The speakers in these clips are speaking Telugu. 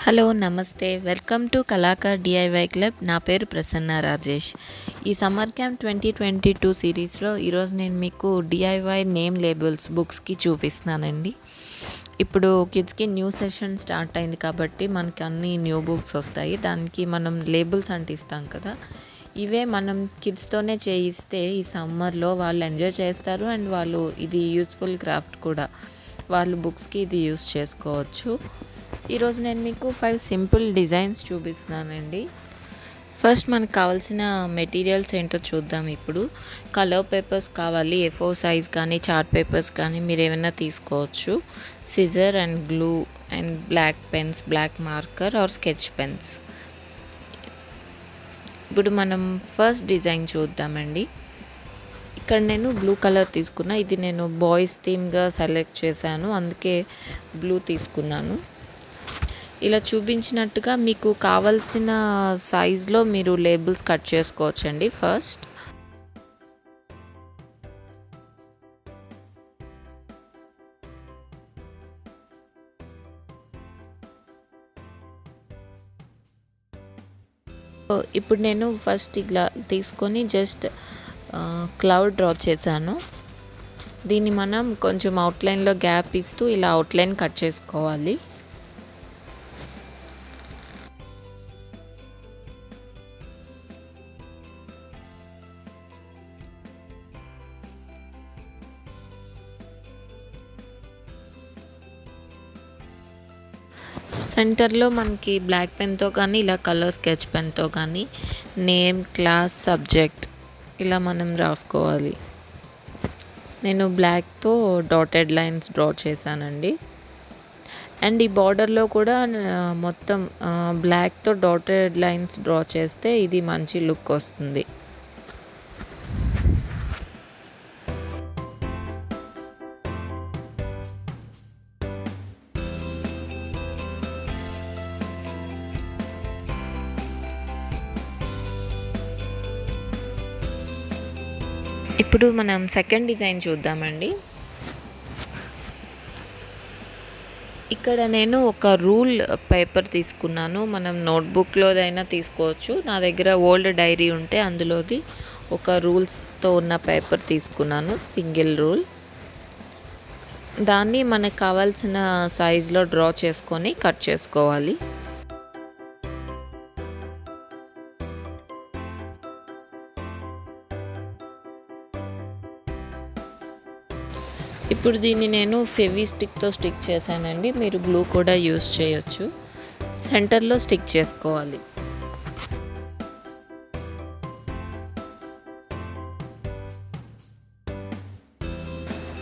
హలో నమస్తే welcome to Kalakar DIY club. నా పేరు ప్రసన్న రాజేష్. ఈ సమ్మర్ క్యాంప్ 2022 సిరీస్లో ఈరోజు నేను మీకు డిఐవై నేమ్ లేబుల్స్ బుక్స్కి చూపిస్తున్నానండి. ఇప్పుడు కిడ్స్కి న్యూ సెషన్ స్టార్ట్ అయింది కాబట్టి మనకి అన్ని న్యూ బుక్స్ వస్తాయి. దానికి మనం లేబుల్స్ అంటిస్తాం కదా, ఇవే మనం కిడ్స్తోనే చేయిస్తే ఈ సమ్మర్లో వాళ్ళు ఎంజాయ్ చేస్తారు అండ్ వాళ్ళు ఇది యూస్ఫుల్ క్రాఫ్ట్ కూడా, వాళ్ళు బుక్స్కి ఇది యూస్ చేసుకోవచ్చు. ఈరోజు నేను మీకు 5 సింపుల్ డిజైన్స్ చూపిస్తున్నానండి. ఫస్ట్ మనకు కావాల్సిన మెటీరియల్స్ ఏంటో చూద్దాం. ఇప్పుడు కలర్ పేపర్స్ కావాలి, A4 సైజ్ కానీ చార్ట్ పేపర్స్ కానీ మీరు ఏమైనా తీసుకోవచ్చు. Scissor and glue and black pens, black marker or sketch pens. ఇప్పుడు మనం ఫస్ట్ డిజైన్ చూద్దామండి. ఇక్కడ నేను బ్లూ కలర్ తీసుకున్నా. ఇది నేను బాయ్స్ థీమ్గా సెలెక్ట్ చేశాను, అందుకే బ్లూ తీసుకున్నాను. ఇలా చూపించినట్టుగా మీకు కావాల్సిన సైజులో మీరు లేబుల్స్ కట్ చేసుకోవచ్చండి. ఫస్ట్ ఇప్పుడు నేను ఫస్ట్ ఇలా తీసుకొని జస్ట్ క్లౌడ్ డ్రా చేశాను. దీన్ని మనం కొంచెం అవుట్లైన్లో గ్యాప్ ఇస్తూ ఇలా అవుట్లైన్ కట్ చేసుకోవాలి. సెంటర్లో మనకి బ్లాక్ పెన్తో కానీ ఇలా కలర్ స్కెచ్ పెన్తో కానీ నేమ్, క్లాస్, సబ్జెక్ట్ ఇలా మనం రాసుకోవాలి. నేను బ్లాక్తో డాటెడ్ లైన్స్ డ్రా చేశానండి. అండ్ ఈ బార్డర్లో కూడా మొత్తం బ్లాక్తో డాటెడ్ లైన్స్ డ్రా చేస్తే ఇది మంచి లుక్ వస్తుంది. ఇప్పుడు మనం సెకండ్ డిజైన్ చూద్దామండి. ఇక్కడ నేను ఒక రూల్ పేపర్ తీసుకున్నాను. మనం నోట్బుక్లోదైనా తీసుకోవచ్చు. నా దగ్గర ఓల్డ్ డైరీ ఉంటే అందులోది ఒక రూల్స్తో ఉన్న పేపర్ తీసుకున్నాను, సింగిల్ రూల్. దాన్ని మనకు కావాల్సిన సైజులో డ్రా చేసుకొని కట్ చేసుకోవాలి. ఇప్పుడు దీన్ని నేను ఫెవిస్టిక్తో స్టిక్ చేశానండి. మీరు గ్లూ కూడా యూస్ చేయొచ్చు. సెంటర్లో స్టిక్ చేసుకోవాలి.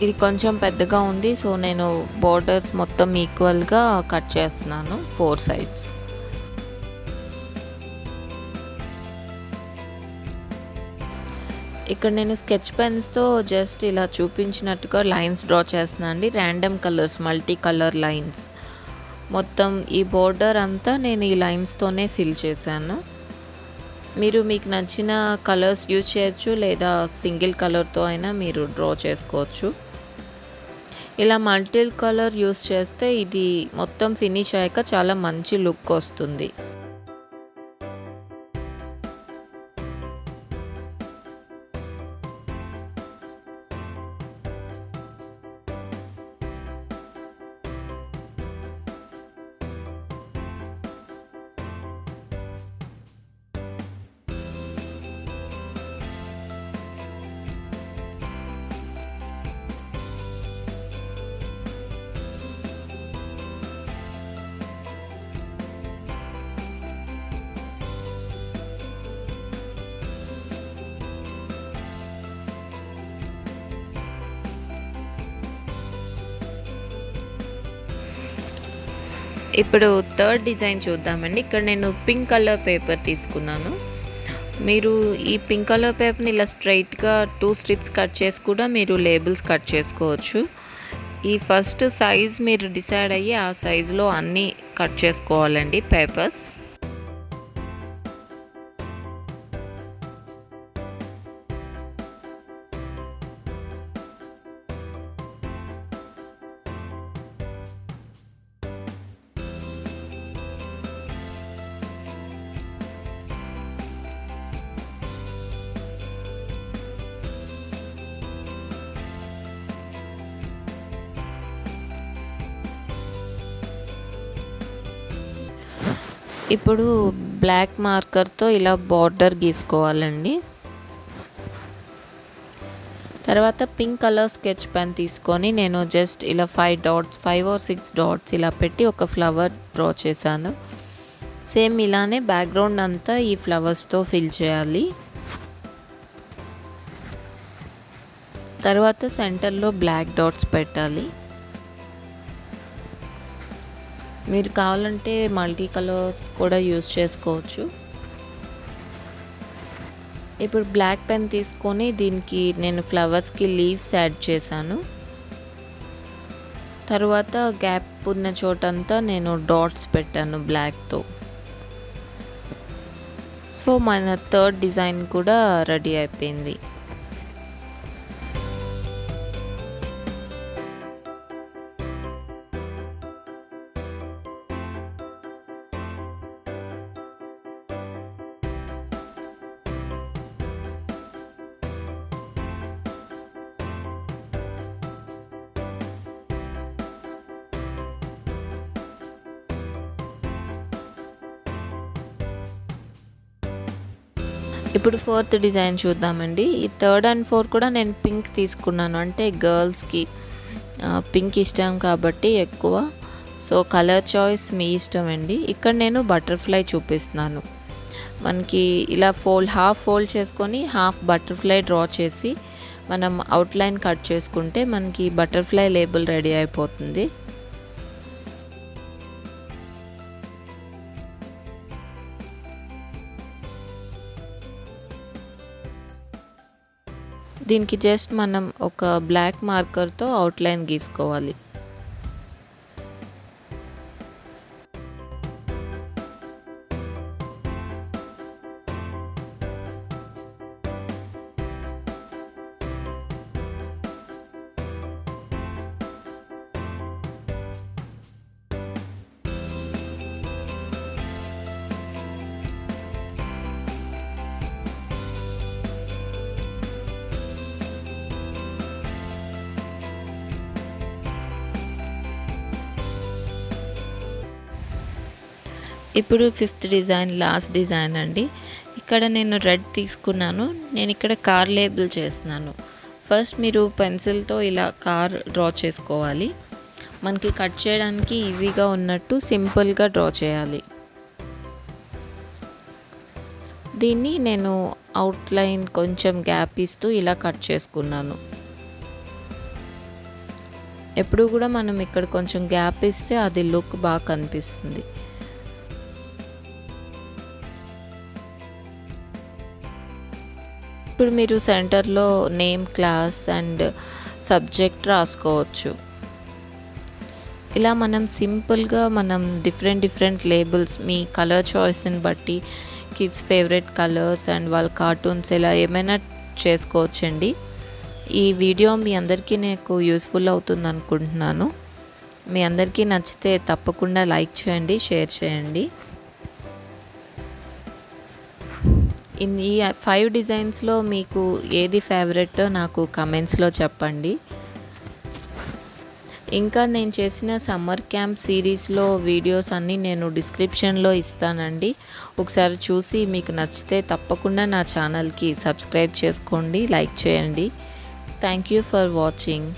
ఇది కొంచెం పెద్దగా ఉంది, సో నేను బోర్డర్స్ మొత్తం ఈక్వల్గా కట్ చేస్తున్నాను 4 సైడ్స్. ఇక్కడ నేను స్కెచ్ పెన్స్తో జస్ట్ ఇలా చూపించినట్టుగా లైన్స్ డ్రా చేస్తున్నాను అండి. Random colours, multi colour lines. మొత్తం ఈ బోర్డర్ అంతా నేను ఈ లైన్స్తోనే ఫిల్ చేశాను. మీరు మీకు నచ్చిన కలర్స్ యూజ్ చేయొచ్చు, లేదా సింగిల్ కలర్తో అయినా మీరు డ్రా చేసుకోవచ్చు. ఇలా మల్టీ కలర్ యూజ్ చేస్తే ఇది మొత్తం ఫినిష్ అయ్యాక చాలా మంచి లుక్ వస్తుంది. ఇప్పుడు థర్డ్ డిజైన్ చూద్దామండి. ఇక్కడ నేను పింక్ కలర్ పేపర్ తీసుకున్నాను. మీరు ఈ పింక్ కలర్ పేపర్ని ఇలా స్ట్రైట్గా 2 స్ట్రిప్స్ కట్ చేసి కూడా మీరు లేబుల్స్ కట్ చేసుకోవచ్చు. ఈ ఫస్ట్ సైజ్ మీరు డిసైడ్ అయ్యి ఆ సైజులో అన్నీ కట్ చేసుకోవాలండి పేపర్స్. ఇప్పుడు బ్లాక్ మార్కర్తో ఇలా బార్డర్ గీసుకోవాలండి. తర్వాత పింక్ కలర్ స్కెచ్ పెన్ తీసుకొని నేను జస్ట్ ఇలా 5 or 6 డాట్స్ ఇలా పెట్టి ఒక ఫ్లవర్ డ్రా చేశాను. సేమ్ ఇలానే బ్యాక్గ్రౌండ్ అంతా ఈ ఫ్లవర్స్తో ఫిల్ చేయాలి. తర్వాత సెంటర్లో బ్లాక్ డాట్స్ పెట్టాలి. మీరు కావాలంటే మల్టీ కలర్స్ కూడా యూస్ చేసుకోవచ్చు. ఇప్పుడు బ్లాక్ పెన్ తీసుకొని దీనికి నేను ఫ్లవర్స్కి లీవ్స్ యాడ్ చేశాను. తర్వాత గ్యాప్ ఉన్న చోటంతా నేను డాట్స్ పెట్టాను బ్లాక్తో. సో మన థర్డ్ డిజైన్ కూడా రెడీ అయిపోయింది. ఇప్పుడు ఫోర్త్ డిజైన్ చూద్దామండి. ఈ థర్డ్ అండ్ ఫోర్త్ కూడా నేను పింక్ తీసుకున్నాను. అంటే గర్ల్స్కి పింక్ ఇష్టం కాబట్టి ఎక్కువ. సో కలర్ చాయిస్ మీ ఇష్టం అండి. ఇక్కడ నేను బటర్ఫ్లై చూపిస్తున్నాను. మనకి ఇలా హాఫ్ ఫోల్డ్ చేసుకొని హాఫ్ బటర్ఫ్లై డ్రా చేసి మనం అవుట్లైన్ కట్ చేసుకుంటే మనకి బటర్ఫ్లై లేబుల్ రెడీ అయిపోతుంది. దీనికి జస్ట్ మనం ఒక బ్లాక్ మార్కర్తో అవుట్లైన్ గీసుకోవాలి. ఇప్పుడు ఫిఫ్త్ డిజైన్ లాస్ట్ డిజైన్ అండి. ఇక్కడ నేను రెడ్ తీసుకున్నాను. నేను ఇక్కడ కార్ లేబుల్ చేస్తున్నాను. ఫస్ట్ మీరు పెన్సిల్తో ఇలా కార్ డ్రా చేసుకోవాలి. మనకి కట్ చేయడానికి ఈజీగా ఉన్నట్టు సింపుల్గా డ్రా చేయాలి. దీన్ని నేను అవుట్లైన్ కొంచెం గ్యాప్ ఇస్తూ ఇలా కట్ చేసుకున్నాను. ఎప్పుడు కూడా మనం ఇక్కడ కొంచెం గ్యాప్ ఇస్తే అది లుక్ బాగా కనిపిస్తుంది. ఇప్పుడు మీరు సెంటర్లో నేమ్, క్లాస్ అండ్ సబ్జెక్ట్ రాసుకోవచ్చు. ఇలా మనం సింపుల్గా డిఫరెంట్ లేబుల్స్ మీ కలర్ చాయిస్ని బట్టి కిడ్స్ ఫేవరెట్ కలర్స్ అండ్ వాళ్ళ కార్టూన్స్ ఇలా ఏమైనా చేసుకోవచ్చండి. ఈ వీడియో మీ అందరికీ నాకు యూస్ఫుల్ అవుతుంది అనుకుంటున్నాను. మీ అందరికీ నచ్చితే తప్పకుండా లైక్ చేయండి, షేర్ చేయండి. ఈ 5 డిజైన్స్లో మీకు ఏది ఫేవరెట్టో నాకు కమెంట్స్లో చెప్పండి. ఇంకా నేను చేసిన సమ్మర్ క్యాంప్ సిరీస్లో వీడియోస్ అన్నీ నేను డిస్క్రిప్షన్లో ఇస్తానండి. ఒకసారి చూసి మీకు నచ్చితే తప్పకుండా నా ఛానల్కి సబ్స్క్రైబ్ చేసుకోండి, లైక్ చేయండి. Thank you for watching.